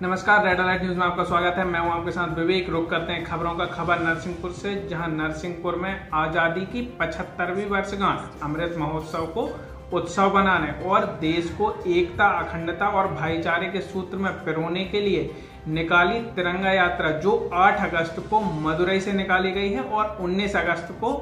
नमस्कार, red alert news में आपका स्वागत है। मैं हूं आपके साथ विवेक। रुक करते हैं खबरों का। खबर नरसिंहपुर से, जहां नरसिंहपुर में आजादी की 75वीं वर्षगांठ अमृत महोत्सव को उत्सव बनाने और देश को एकता, अखंडता और भाईचारे के सूत्र में पिरोने के लिए निकाली तिरंगा यात्रा, जो 8 अगस्त को मदुरई से निकाली गई है और 19 अगस्त को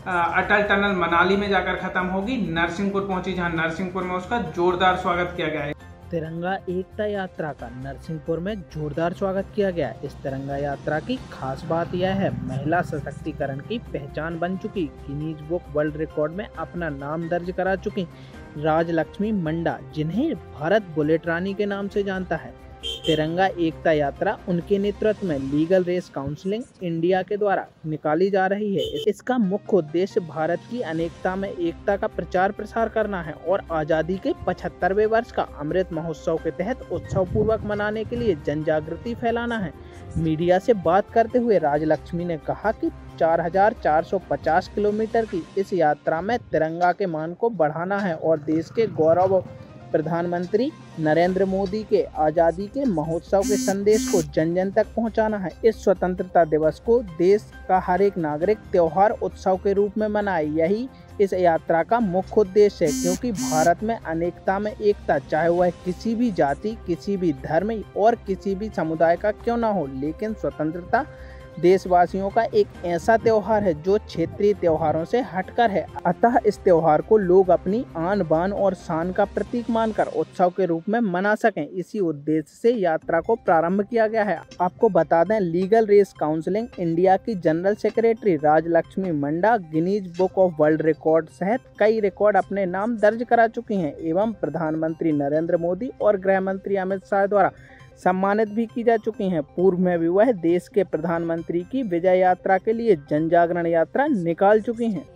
अटल टनल मनाली में जाकर खत्म होगी, नरसिंहपुर पहुंची, जहां नरसिंहपुर में उसका जोरदार स्वागत किया गया है। तिरंगा एकता यात्रा का नरसिंहपुर में जोरदार स्वागत किया गया। इस तिरंगा यात्रा की खास बात यह है, महिला सशक्तिकरण की पहचान बन चुकी, गिनीज बुक वर्ल्ड रिकॉर्ड में अपना नाम दर्ज करा चुकी राजलक्ष्मी मंडा, जिन्हें भारत बुलेट रानी के नाम से जानता है। तिरंगा एकता यात्रा उनके नेतृत्व में लीगल रेस काउंसिलिंग इंडिया के द्वारा निकाली जा रही है। इसका मुख्य उद्देश्य भारत की अनेकता में एकता का प्रचार प्रसार करना है और आजादी के 75वें वर्ष का अमृत महोत्सव के तहत उत्सव पूर्वक मनाने के लिए जन जागृति फैलाना है। मीडिया से बात करते हुए राजलक्ष्मी ने कहा कि 4450 किलोमीटर की इस यात्रा में तिरंगा के मान को बढ़ाना है और देश के गौरव प्रधानमंत्री नरेंद्र मोदी के आज़ादी के महोत्सव के संदेश को जन जन तक पहुंचाना है। इस स्वतंत्रता दिवस को देश का हर एक नागरिक त्योहार उत्सव के रूप में मनाए, यही इस यात्रा का मुख्य उद्देश्य है, क्योंकि भारत में अनेकता में एकता, चाहे वह किसी भी जाति, किसी भी धर्म और किसी भी समुदाय का क्यों ना हो, लेकिन स्वतंत्रता देशवासियों का एक ऐसा त्योहार है जो क्षेत्रीय त्योहारों से हटकर है। अतः इस त्योहार को लोग अपनी आन बान और शान का प्रतीक मानकर उत्सव के रूप में मना सकें, इसी उद्देश्य से यात्रा को प्रारंभ किया गया है। आपको बता दें, लीगल रेस काउंसिलिंग इंडिया की general secretary Rajlakshmi Manda Guinness Book of World Record सहित कई रिकॉर्ड अपने नाम दर्ज करा चुकी हैं एवं प्रधानमंत्री नरेंद्र मोदी और गृह मंत्री अमित शाह द्वारा सम्मानित भी की जा चुकी हैं। पूर्व में भी वह देश के प्रधानमंत्री की विजय यात्रा के लिए जन जागरण यात्रा निकाल चुकी हैं।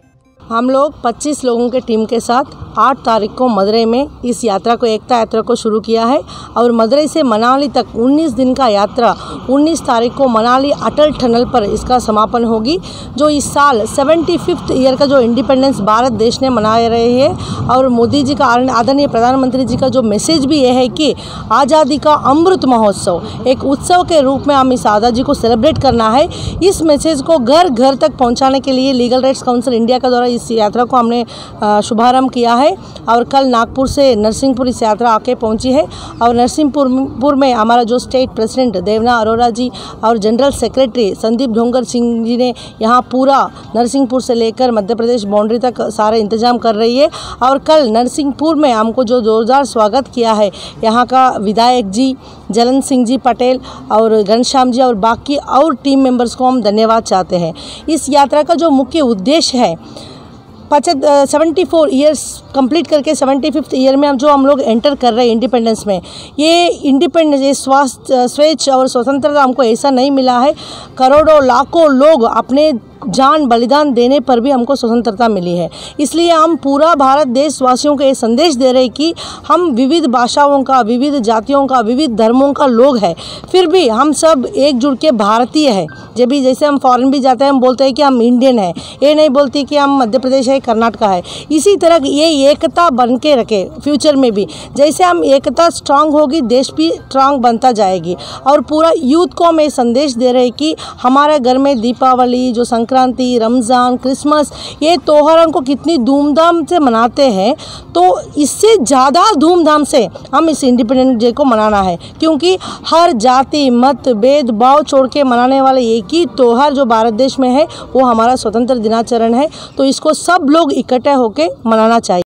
हम लोग 25 लोगों के टीम के साथ 8 तारीख को मदुरई में इस यात्रा को, एकता यात्रा को शुरू किया है और मदुरई से मनाली तक 19 दिन का यात्रा 19 तारीख को मनाली अटल टनल पर इसका समापन होगी, जो इस साल 75th ईयर का जो इंडिपेंडेंस भारत देश ने मना रही है। और मोदी जी का, आदरणीय प्रधानमंत्री जी का जो मैसेज भी ये है कि आज़ादी का अमृत महोत्सव एक उत्सव के रूप में हम इस आज़ादी को सेलिब्रेट करना है। इस मैसेज को घर घर तक पहुँचाने के लिए लीगल राइट्स काउंसिल इंडिया के द्वारा इस यात्रा को हमने शुभारंभ किया है और कल नागपुर से नरसिंहपुर इस यात्रा आके पहुंची है। और नरसिंहपुर में हमारा जो स्टेट प्रेसिडेंट देवना अरोरा जी और जनरल सेक्रेटरी संदीप ढोंगर सिंह जी ने यहाँ पूरा नरसिंहपुर से लेकर मध्य प्रदेश बाउंड्री तक सारे इंतजाम कर रही है। और कल नरसिंहपुर में हमको जो जोरदार स्वागत किया है, यहाँ का विधायक जी जलन सिंह जी पटेल और घनश्याम जी और बाकी और टीम मेंबर्स को हम धन्यवाद चाहते हैं। इस यात्रा का जो मुख्य उद्देश्य है, 74 ईयर्स कंप्लीट करके 75th ईयर में हम लोग एंटर कर रहे हैं इंडिपेंडेंस में। ये इंडिपेंडेंस, ये स्वेच्छ और स्वतंत्रता हमको ऐसा नहीं मिला है, करोड़ों लाखों लोग अपने जान बलिदान देने पर भी हमको स्वतंत्रता मिली है। इसलिए हम पूरा भारत देशवासियों को ये संदेश दे रहे हैं कि हम विविध भाषाओं का, विविध जातियों का, विविध धर्मों का लोग हैं, फिर भी हम सब एकजुट के भारतीय हैं। जब भी जैसे हम फॉरेन भी जाते हैं, हम बोलते हैं कि हम इंडियन हैं, ये नहीं बोलते कि हम मध्य प्रदेश है, कर्नाटका है। इसी तरह ये एकता बन के रखे फ्यूचर में भी, जैसे हम एकता स्ट्रांग होगी, देश भी स्ट्रांग बनता जाएगी। और पूरा यूथ को हम ये संदेश दे रहे हैं कि हमारे घर में दीपावली, जो संक्रांति, रमज़ान, क्रिसमस, ये त्योहारों को कितनी धूमधाम से मनाते हैं, तो इससे ज़्यादा धूमधाम से हम इस इंडिपेंडेंस डे को मनाना है, क्योंकि हर जाति, मत, भेदभाव छोड़ के मनाने वाले एक ही त्यौहार जो भारत देश में है, वो हमारा स्वतंत्र दिनाचरण है। तो इसको सब लोग इकट्ठे होकर मनाना चाहिए।